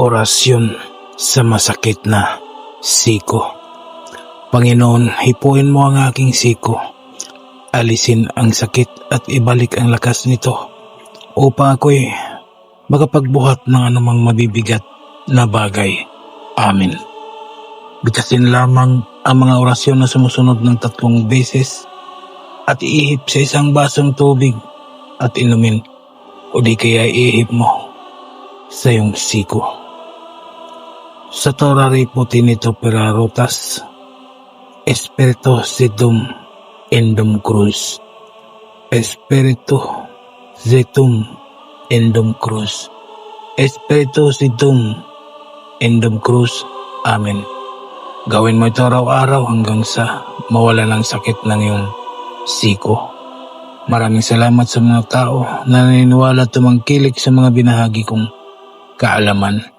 Orasyon sa masakit na siko. Panginoon, hipuin mo ang aking siko. Alisin ang sakit at ibalik ang lakas nito upang ako'y makapagbuhat ng anumang mabibigat na bagay. Amen. Bigkasin lamang ang mga orasyon na sumusunod ng 3 beses at iihip sa isang basong tubig at inumin o di kaya iihip mo sa iyong siko. Sa torari puti nito perarotas, Espiritu Zetum Endum Cruz, Espiritu Zetum Endum Cruz, Espiritu Zetum Endum Cruz. Amen. Gawin mo ito araw-araw hanggang sa mawala ng sakit ng iyong siko. Maraming salamat sa mga tao na naniniwala at tumangkilik sa mga binahagi kong kaalaman.